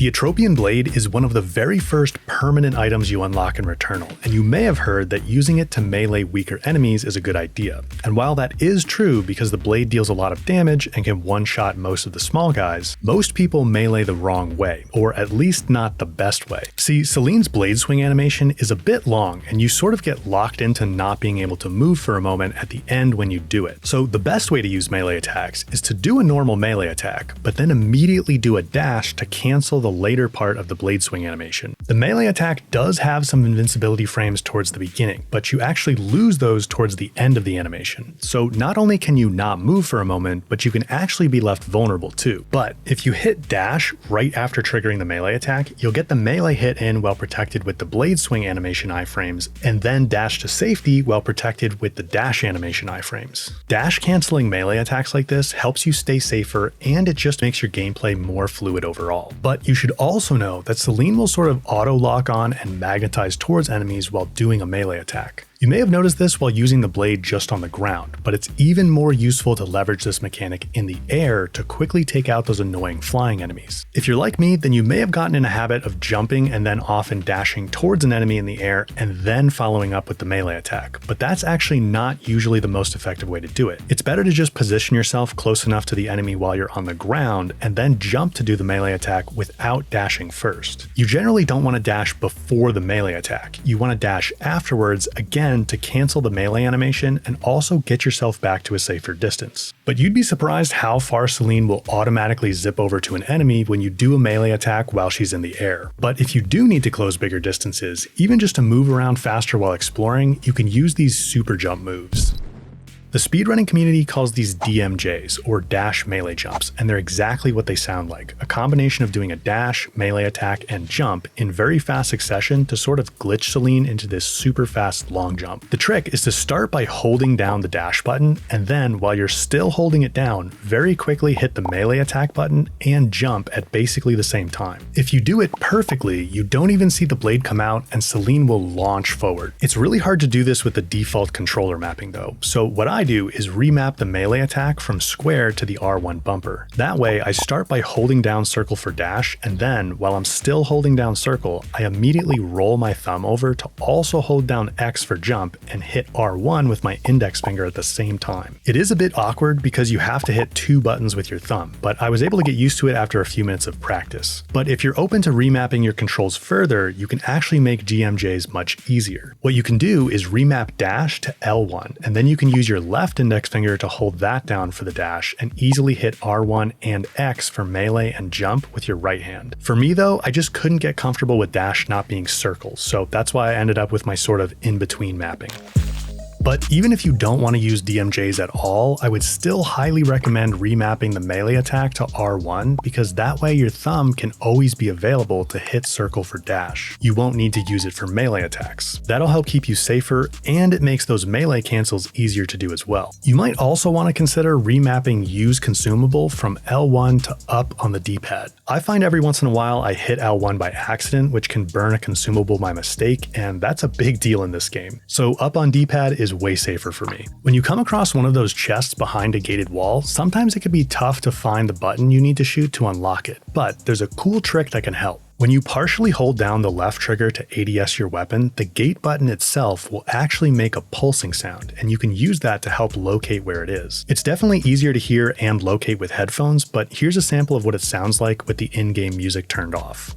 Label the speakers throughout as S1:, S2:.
S1: The Atropian Blade is one of the very first permanent items you unlock in Returnal, and you may have heard that using it to melee weaker enemies is a good idea. And while that is true because the blade deals a lot of damage and can one-shot most of the small guys, most people melee the wrong way, or at least not the best way. See, Celine's blade swing animation is a bit long, and you sort of get locked into not being able to move for a moment at the end when you do it. So the best way to use melee attacks is to do a normal melee attack, but then immediately do a dash to cancel the later part of the blade swing animation. The melee attack does have some invincibility frames towards the beginning, but you actually lose those towards the end of the animation. So not only can you not move for a moment, but you can actually be left vulnerable too. But if you hit dash right after triggering the melee attack, you'll get the melee hit in while protected with the blade swing animation iframes, and then dash to safety while protected with the dash animation iframes. Dash canceling melee attacks like this helps you stay safer, and it just makes your gameplay more fluid overall. But you should also know that Celine will sort of auto lock on and magnetize towards enemies while doing a melee attack. You may have noticed this while using the blade just on the ground, but it's even more useful to leverage this mechanic in the air to quickly take out those annoying flying enemies. If you're like me, then you may have gotten in a habit of jumping and then often dashing towards an enemy in the air and then following up with the melee attack, but that's actually not usually the most effective way to do it. It's better to just position yourself close enough to the enemy while you're on the ground and then jump to do the melee attack without dashing first. You generally don't want to dash before the melee attack. You want to dash afterwards, again, to cancel the melee animation and also get yourself back to a safer distance. But you'd be surprised how far Celine will automatically zip over to an enemy when you do a melee attack while she's in the air. But if you do need to close bigger distances, even just to move around faster while exploring, you can use these super jump moves. The speedrunning community calls these DMJs, or dash melee jumps, and they're exactly what they sound like, a combination of doing a dash, melee attack, and jump in very fast succession to sort of glitch Celine into this super fast long jump. The trick is to start by holding down the dash button, and then while you're still holding it down, very quickly hit the melee attack button and jump at basically the same time. If you do it perfectly, you don't even see the blade come out and Celine will launch forward. It's really hard to do this with the default controller mapping though, so what I do is remap the melee attack from square to the R1 bumper. That way I start by holding down circle for dash, and then while I'm still holding down circle, I immediately roll my thumb over to also hold down X for jump and hit R1 with my index finger at the same time. It is a bit awkward because you have to hit two buttons with your thumb, but I was able to get used to it after a few minutes of practice. But if you're open to remapping your controls further, you can actually make GMJs much easier. What you can do is remap dash to L1, and then you can use your left index finger to hold that down for the dash and easily hit R1 and X for melee and jump with your right hand. For me though, I just couldn't get comfortable with dash not being circles, so that's why I ended up with my sort of in-between mapping. But even if you don't want to use DMJs at all, I would still highly recommend remapping the melee attack to R1 because that way your thumb can always be available to hit circle for dash. You won't need to use it for melee attacks. That'll help keep you safer, and it makes those melee cancels easier to do as well. You might also want to consider remapping use consumable from L1 to up on the D-pad. I find every once in a while I hit L1 by accident, which can burn a consumable by mistake, and that's a big deal in this game. So up on D-pad is way safer for me. When you come across one of those chests behind a gated wall, sometimes it can be tough to find the button you need to shoot to unlock it, but there's a cool trick that can help. When you partially hold down the left trigger to ADS your weapon, the gate button itself will actually make a pulsing sound, and you can use that to help locate where it is. It's definitely easier to hear and locate with headphones, but here's a sample of what it sounds like with the in-game music turned off.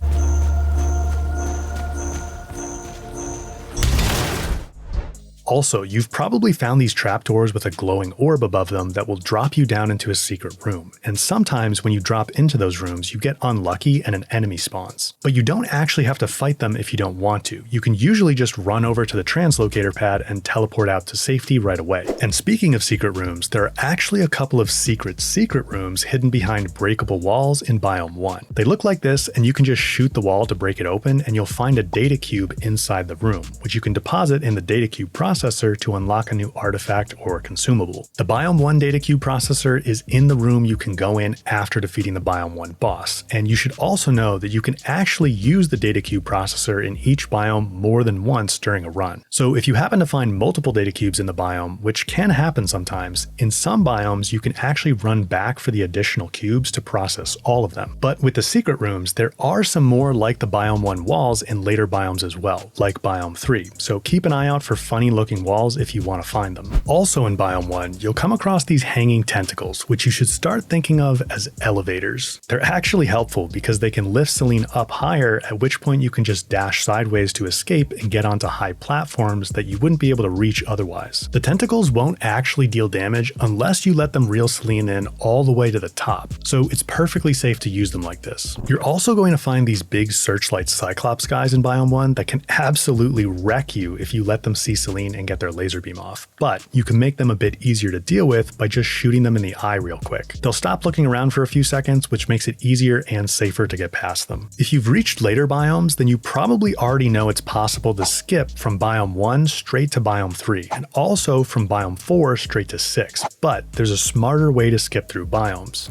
S1: Also, you've probably found these trapdoors with a glowing orb above them that will drop you down into a secret room, and sometimes when you drop into those rooms, you get unlucky and an enemy spawns. But you don't actually have to fight them if you don't want to. You can usually just run over to the translocator pad and teleport out to safety right away. And speaking of secret rooms, there are actually a couple of secret rooms hidden behind breakable walls in Biome 1. They look like this, and you can just shoot the wall to break it open, and you'll find a data cube inside the room, which you can deposit in the data cube processor processor to unlock a new artifact or consumable. The Biome 1 data cube processor is in the room you can go in after defeating the Biome 1 boss, and you should also know that you can actually use the data cube processor in each biome more than once during a run. So if you happen to find multiple data cubes in the biome, which can happen sometimes, in some biomes you can actually run back for the additional cubes to process all of them. But with the secret rooms, there are some more like the Biome 1 walls in later biomes as well, like Biome 3, so keep an eye out for funny looking walls if you want to find them. Also in Biome 1, you'll come across these hanging tentacles, which you should start thinking of as elevators. They're actually helpful because they can lift Selene up higher, at which point you can just dash sideways to escape and get onto high platforms that you wouldn't be able to reach otherwise. The tentacles won't actually deal damage unless you let them reel Selene in all the way to the top, so it's perfectly safe to use them like this. You're also going to find these big searchlight Cyclops guys in Biome 1 that can absolutely wreck you if you let them see Selene and get their laser beam off, but you can make them a bit easier to deal with by just shooting them in the eye real quick. They'll stop looking around for a few seconds, which makes it easier and safer to get past them. If you've reached later biomes, then you probably already know it's possible to skip from Biome 1 straight to Biome 3, and also from Biome 4 straight to 6, but there's a smarter way to skip through biomes.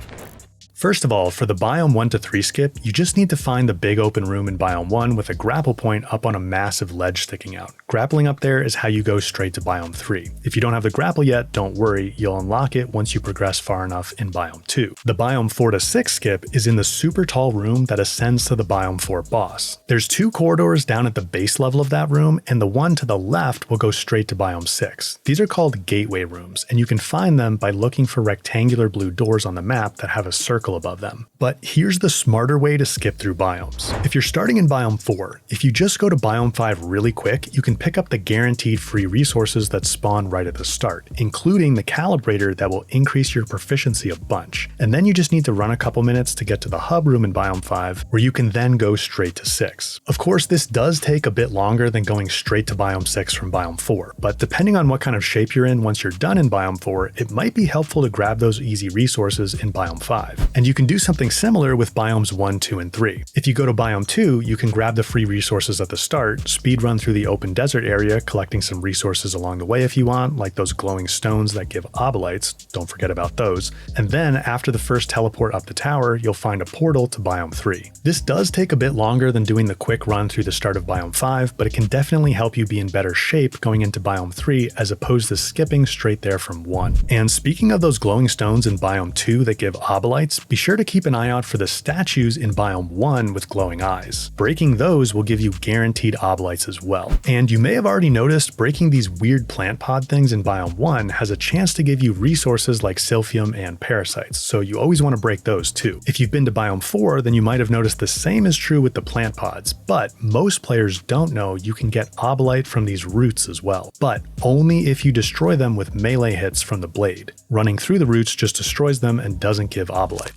S1: First of all, for the Biome 1 to 3 skip, you just need to find the big open room in Biome 1 with a grapple point up on a massive ledge sticking out. Grappling up there is how you go straight to Biome 3. If you don't have the grapple yet, don't worry, you'll unlock it once you progress far enough in Biome 2. The Biome 4 to 6 skip is in the super tall room that ascends to the Biome 4 boss. There's 2 corridors down at the base level of that room, and the one to the left will go straight to Biome 6. These are called gateway rooms, and you can find them by looking for rectangular blue doors on the map that have a circle above them. But here's the smarter way to skip through biomes. If you're starting in Biome 4, if you just go to Biome 5 really quick, you can pick up the guaranteed free resources that spawn right at the start, including the calibrator that will increase your proficiency a bunch. And then you just need to run a couple minutes to get to the hub room in Biome 5, where you can then go straight to 6. Of course, this does take a bit longer than going straight to Biome 6 from Biome 4, but depending on what kind of shape you're in once you're done in Biome 4, it might be helpful to grab those easy resources in Biome 5. And you can do something similar with Biomes 1, 2, and 3. If you go to Biome 2, you can grab the free resources at the start, speedrun through the open desert area, collecting some resources along the way if you want, like those glowing stones that give Obolites, don't forget about those, and then after the first teleport up the tower, you'll find a portal to Biome 3. This does take a bit longer than doing the quick run through the start of Biome 5, but it can definitely help you be in better shape going into Biome 3 as opposed to skipping straight there from 1. And speaking of those glowing stones in Biome 2 that give Obolites, be sure to keep an eye out for the statues in Biome 1 with glowing eyes. Breaking those will give you guaranteed Obolites as well. And you may have already noticed breaking these weird plant pod things in Biome 1 has a chance to give you resources like Silphium and Parasites, so you always want to break those too. If you've been to Biome 4, then you might have noticed the same is true with the plant pods, but most players don't know you can get Obolite from these roots as well, but only if you destroy them with melee hits from the blade. Running through the roots just destroys them and doesn't give Obolite.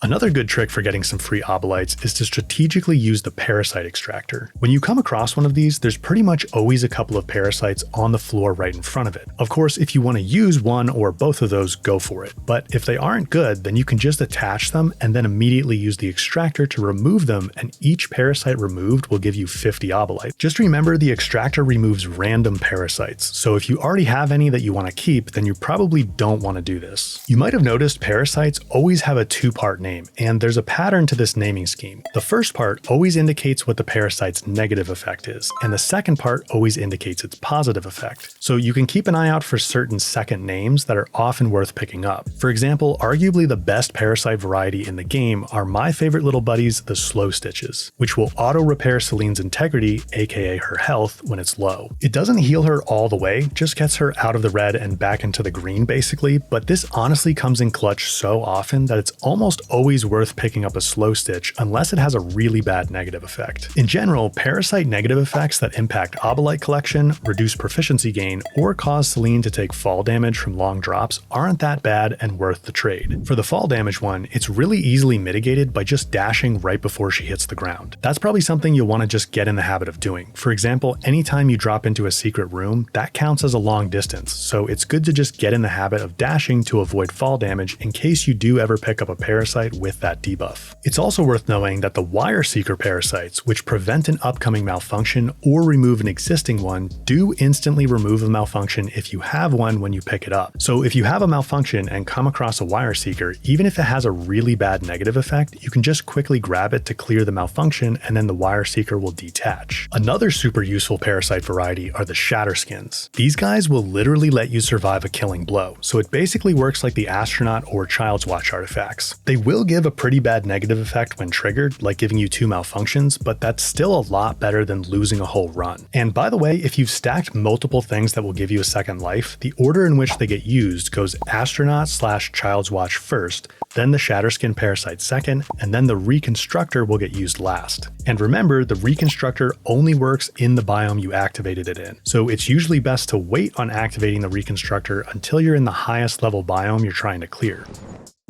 S1: Another good trick for getting some free Obolites is to strategically use the Parasite Extractor. When you come across one of these, there's pretty much always a couple of parasites on the floor right in front of it. Of course, if you want to use one or both of those, go for it. But if they aren't good, then you can just attach them and then immediately use the extractor to remove them, and each parasite removed will give you 50 Obolites. Just remember, the extractor removes random parasites, so if you already have any that you want to keep, then you probably don't want to do this. You might have noticed parasites always have a two-part name, and there's a pattern to this naming scheme. The first part always indicates what the parasite's negative effect is, and the second part always indicates its positive effect. So you can keep an eye out for certain second names that are often worth picking up. For example, arguably the best parasite variety in the game are my favorite little buddies, the Slow Stitches, which will auto-repair Selene's integrity, aka her health, when it's low. It doesn't heal her all the way, just gets her out of the red and back into the green basically, but this honestly comes in clutch so often that it's almost always worth picking up a Slow Stitch unless it has a really bad negative effect. In general, parasite negative effects that impact Obolite collection, reduce proficiency gain, or cause Selene to take fall damage from long drops aren't that bad and worth the trade. For the fall damage one, it's really easily mitigated by just dashing right before she hits the ground. That's probably something you'll want to just get in the habit of doing. For example, anytime you drop into a secret room, that counts as a long distance, so it's good to just get in the habit of dashing to avoid fall damage in case you do ever pick up a parasite parasite with that debuff. It's also worth knowing that the Wire Seeker parasites, which prevent an upcoming malfunction or remove an existing one, do instantly remove a malfunction if you have one when you pick it up. So if you have a malfunction and come across a Wire Seeker, even if it has a really bad negative effect, you can just quickly grab it to clear the malfunction and then the Wire Seeker will detach. Another super useful parasite variety are the Shatterskins. These guys will literally let you survive a killing blow, so it basically works like the Astronaut or Child's Watch artifacts. They will give a pretty bad negative effect when triggered, like giving you 2 malfunctions, but that's still a lot better than losing a whole run. And by the way, if you've stacked multiple things that will give you a second life, the order in which they get used goes Astronaut/Child's Watch first, then the Shatterskin parasite second, and then the Reconstructor will get used last. And remember, the Reconstructor only works in the biome you activated it in, so it's usually best to wait on activating the Reconstructor until you're in the highest level biome you're trying to clear.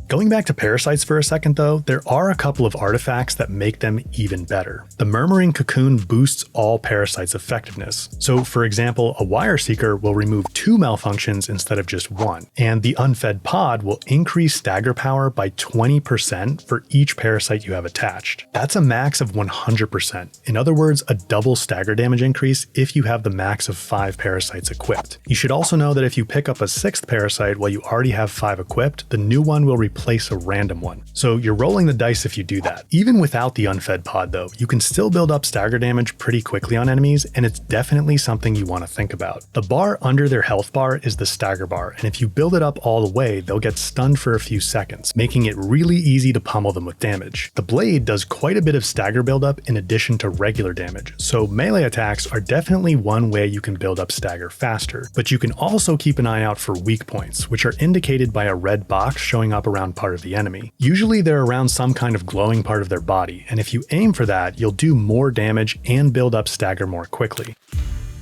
S1: Going back to parasites for a second though, there are a couple of artifacts that make them even better. The Murmuring Cocoon boosts all parasites' effectiveness. So for example, a Wire Seeker will remove 2 malfunctions instead of just 1, and the Unfed Pod will increase stagger power by 20% for each parasite you have attached. That's a max of 100%. In other words, a double stagger damage increase if you have the max of 5 parasites equipped. You should also know that if you pick up a 6th parasite while you already have 5 equipped, the new one will replace a random one. So you're rolling the dice if you do that. Even without the Unfed Pod though, you can still build up stagger damage pretty quickly on enemies, and it's definitely something you want to think about. The bar under their health bar is the stagger bar, and if you build it up all the way, they'll get stunned for a few seconds, making it really easy to pummel them with damage. The blade does quite a bit of stagger buildup in addition to regular damage, so melee attacks are definitely one way you can build up stagger faster, but you can also keep an eye out for weak points, which are indicated by a red box showing up around part of the enemy. Usually they're around some kind of glowing part of their body, and if you aim for that, you'll do more damage and build up stagger more quickly.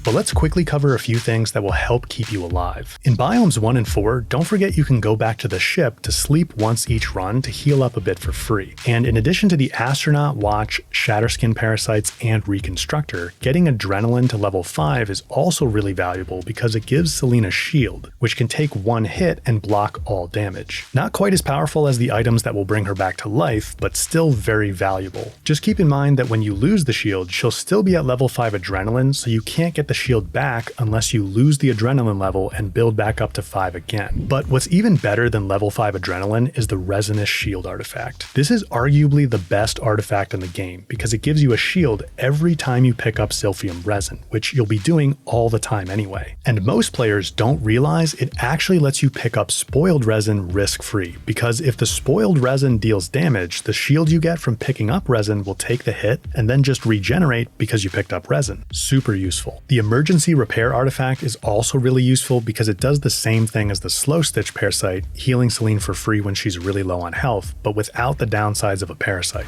S1: But let's quickly cover a few things that will help keep you alive. In Biomes 1 and 4, don't forget you can go back to the ship to sleep once each run to heal up a bit for free. And in addition to the Astronaut, Watch, Shatterskin parasites, and Reconstructor, getting Adrenaline to level 5 is also really valuable because it gives Selena Shield, which can take 1 hit and block all damage. Not quite as powerful as the items that will bring her back to life, but still very valuable. Just keep in mind that when you lose the shield, she'll still be at level 5 Adrenaline, so you can't get the shield back unless you lose the Adrenaline level and build back up to 5 again. But what's even better than level 5 Adrenaline is the Resinous Shield artifact. This is arguably the best artifact in the game because it gives you a shield every time you pick up Silphium Resin, which you'll be doing all the time anyway. And most players don't realize it actually lets you pick up Spoiled Resin risk-free, because if the Spoiled Resin deals damage, the shield you get from picking up Resin will take the hit and then just regenerate because you picked up Resin. Super useful. The Emergency Repair artifact is also really useful because it does the same thing as the Slow Stitch parasite, healing Selene for free when she's really low on health, but without the downsides of a parasite.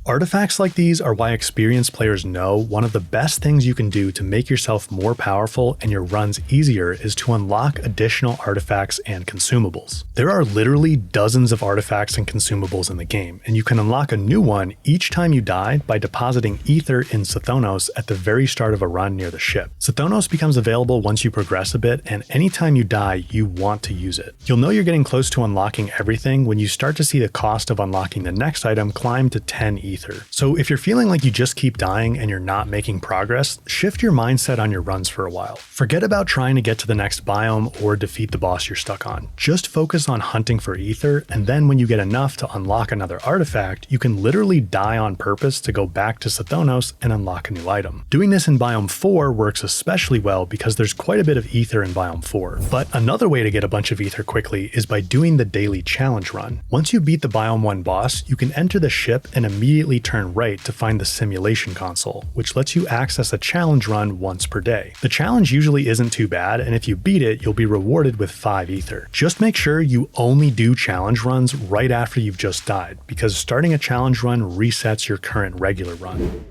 S1: Artifacts like these are why experienced players know one of the best things you can do to make yourself more powerful and your runs easier is to unlock additional artifacts and consumables. There are literally dozens of artifacts and consumables in the game, and you can unlock a new one each time you die by depositing Ether in Sathonos at the very start of a run near the ship. Sathonos becomes available once you progress a bit, and anytime you die, you want to use it. You'll know you're getting close to unlocking everything when you start to see the cost of unlocking the next item climb to 10 Ether. So if you're feeling like you just keep dying and you're not making progress, shift your mindset on your runs for a while. Forget about trying to get to the next biome or defeat the boss you're stuck on. Just focus on hunting for Ether, and then when you get enough to unlock another artifact, you can literally die on purpose to go back to Sathonos and unlock a new item. Doing this in Biome 4 works especially well because there's quite a bit of Ether in Biome 4. But another way to get a bunch of Ether quickly is by doing the daily challenge run. Once you beat the Biome 1 boss, you can enter the ship and immediately turn right to find the simulation console, which lets you access a challenge run once per day. The challenge usually isn't too bad, and if you beat it, you'll be rewarded with 5 Ether. Just make sure you only do challenge runs right after you've just died, because starting a challenge run resets your current regular run.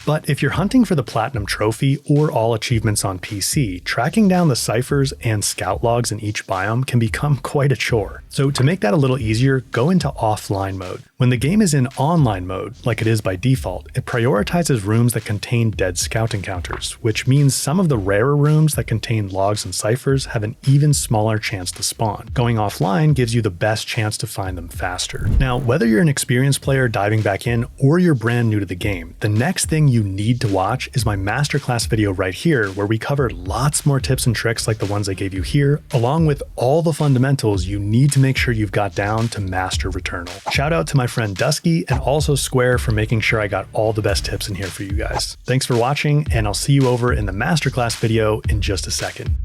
S1: But if you're hunting for the Platinum Trophy or all achievements on PC, tracking down the ciphers and scout logs in each biome can become quite a chore. So to make that a little easier, go into offline mode. When the game is in online mode, like it is by default, it prioritizes rooms that contain dead scout encounters, which means some of the rarer rooms that contain logs and ciphers have an even smaller chance to spawn. Going offline gives you the best chance to find them faster. Now, whether you're an experienced player diving back in or you're brand new to the game, the next thing you need to watch is my masterclass video right here, where we cover lots more tips and tricks like the ones I gave you here, along with all the fundamentals you need to make sure you've got down to master Returnal. Shout out to my friend Dusky and also Square for making sure I got all the best tips in here for you guys. Thanks for watching, and I'll see you over in the masterclass video in just a second.